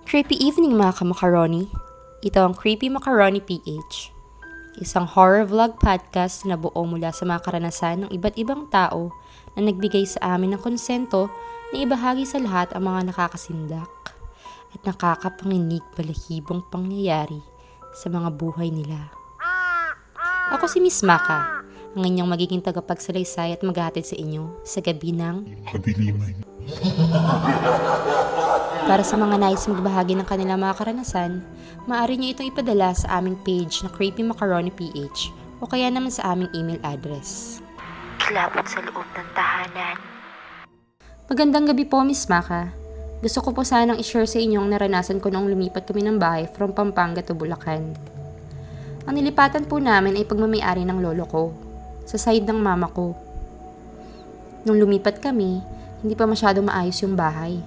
Creepy evening mga kamakaroni. Ito ang Creepy Macaroni PH. Isang horror vlog podcast na buo mula sa mga karanasan ng iba't ibang tao na nagbigay sa amin ng konsento na ibahagi sa lahat ang mga nakakasindak at nakakapanginig balahibong pangyayari sa mga buhay nila. Ako si Miss Maka, ang inyong magiging tagapagsalaysay at maghahatid sa inyo sa gabi ng Kadiliman. Para sa mga nais magbahagi ng kanilang mga karanasan, maaari niyo itong ipadala sa aming page na Creepy Macaroni PH o kaya naman sa aming email address. Kilabot sa loob ng tahanan. Magandang gabi po, Miss Maka. Gusto ko po sanang i-share sa inyo ang naranasan ko noong lumipat kami ng bahay from Pampanga to Bulacan. Ang nilipatan po namin ay pagmamayari ng lolo ko, sa side ng mama ko. Nung lumipat kami, hindi pa masyado maayos yung bahay.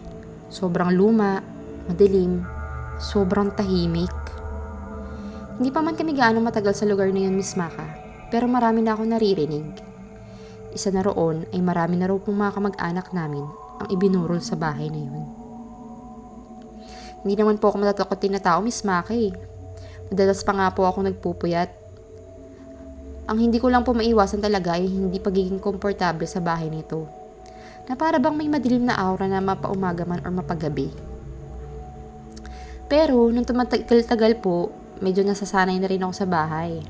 Sobrang luma, madilim, sobrang tahimik. Hindi pa man kami gaano matagal sa lugar na yun, Miss Maka, pero marami na akong naririnig. Isa na roon ay marami na raw pong mga kamag-anak namin ang ibinurol sa bahay na yun. Hindi naman po ako matatakotin na tao, Miss Maka eh. Madalas pa nga po ako nagpupuyat. Ang hindi ko lang po maiwasan talaga ay hindi pagiging komportable sa bahay nito, na para bang may madilim na aura na mapaumaga man or mapagabi. Pero nung tumatagal-tagal po, medyo nasasanay na rin ako sa bahay.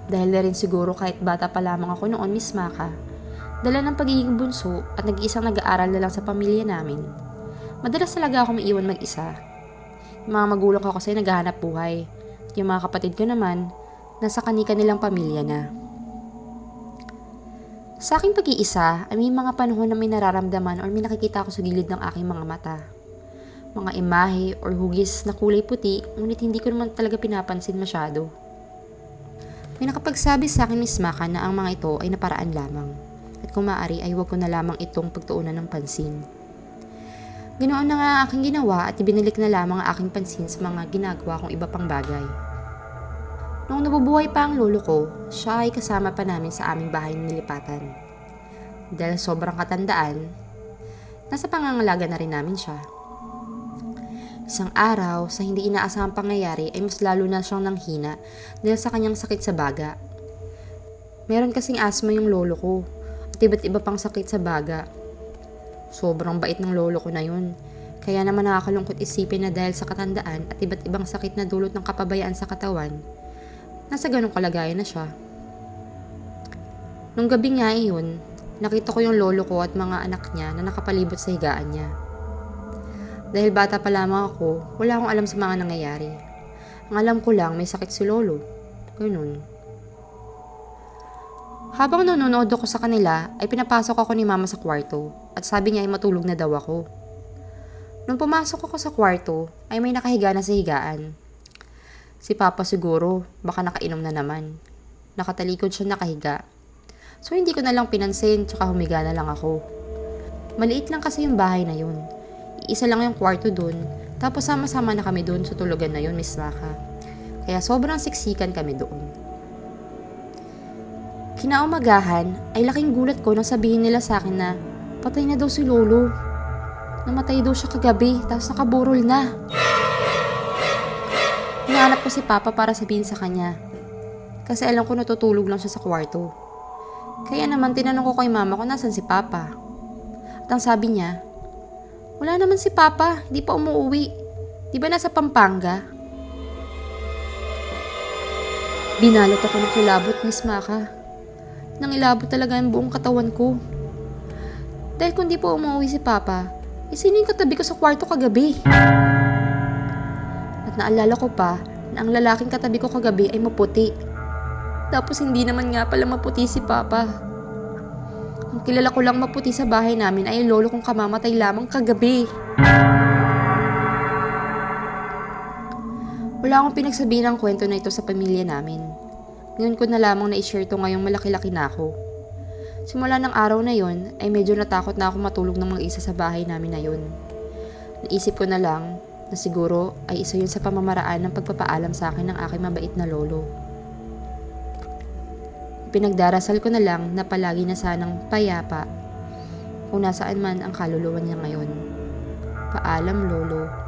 Dahil na rin siguro kahit bata pa lamang ako noon, Miss Maka, dala ng pagiging bunso at nag-iisang nag-aaral na lang sa pamilya namin. Madalas talaga ako maiwan mag-isa. Yung mga magulang ko kasi naghahanap buhay. Yung mga kapatid ko naman, nasa kani-kanilang pamilya na. Sa aking pag-iisa, ay may mga panahon na may nararamdaman or may nakikita ako sa gilid ng aking mga mata. Mga imahe or hugis na kulay puti, ngunit hindi ko naman talaga pinapansin masyado. May nakapagsabi sa akin, Miss Maka, na ang mga ito ay naparaan lamang. At kung maaari ay huwag ko na lamang itong pagtuunan ng pansin. Ganoon na nga ang aking ginawa at ibinalik na lamang ang aking pansin sa mga ginagawa kong iba pang bagay. Noong nabubuhay pa ang lolo ko, siya ay kasama pa namin sa aming bahay nilipatan. Dahil sobrang katandaan, nasa pangangalaga na rin namin siya. Isang araw, sa hindi inaasahang pangyayari ay mas lalo na siyang nanghina dahil sa kanyang sakit sa baga. Meron kasing asma yung lolo ko at iba't iba pang sakit sa baga. Sobrang bait ng lolo ko na yun. Kaya naman nakakalungkot isipin na dahil sa katandaan at iba't ibang sakit na dulot ng kapabayaan sa katawan, nasa ganong kalagayan na siya. Nung gabi nga iyon, nakita ko yung lolo ko at mga anak niya na nakapalibot sa higaan niya. Dahil bata pa lamang ako, wala akong alam sa mga nangyayari. Ang alam ko lang, may sakit si lolo. Ganun. Habang nanonood ako sa kanila, ay pinapasok ako ni mama sa kwarto at sabi niya ay matulog na daw ako. Nung pumasok ako sa kwarto, ay may nakahiga na sa higaan. Si Papa siguro, baka nakainom na naman. Nakatalikod siya nakahiga. So hindi ko na lang pinansin, tsaka humiga na lang ako. Maliit lang kasi yung bahay na yun. Iisa lang yung kwarto dun, tapos sama-sama na kami dun sa tulugan na yun, Miss Maka. Kaya sobrang siksikan kami doon. Kinaumagahan, ay laking gulat ko nang sabihin nila sa akin na patay na daw si lolo. Namatay daw siya kagabi, tapos nakaburol na. Hinahanap ko si Papa para sabihin sa kanya. Kasi alam ko natutulog lang siya sa kwarto. Kaya naman tinanong ko kay mama kung nasan si Papa. At ang sabi niya, wala naman si Papa, di pa umuwi. Di ba nasa Pampanga? Binalot ako ng kilabot, Miss Maka. Nang ilabot talaga ang buong katawan ko. Dahil kung di pa umuwi si Papa, sino yung katabi ko sa kwarto kagabi? At naalala ko pa na ang lalaking katabi ko kagabi ay maputi. Tapos hindi naman nga pala maputi si Papa. Ang kilala ko lang maputi sa bahay namin ay ang lolo kong kamamatay lamang kagabi. Wala akong pinagsabihin ng kwento na ito sa pamilya namin. Ngayon ko na lamang na-share ito ngayong malaki-laki na ako. Simula ng araw na yon ay medyo natakot na ako matulog ng mag-isa sa bahay namin na yun. Naisip ko na lang na siguro ay isa yun sa pamamaraan ng pagpapaalam sa akin ng aking mabait na lolo. Pinagdarasal ko na lang na palagi na sanang payapa kung nasaan man ang kaluluwa niya ngayon. Paalam, lolo.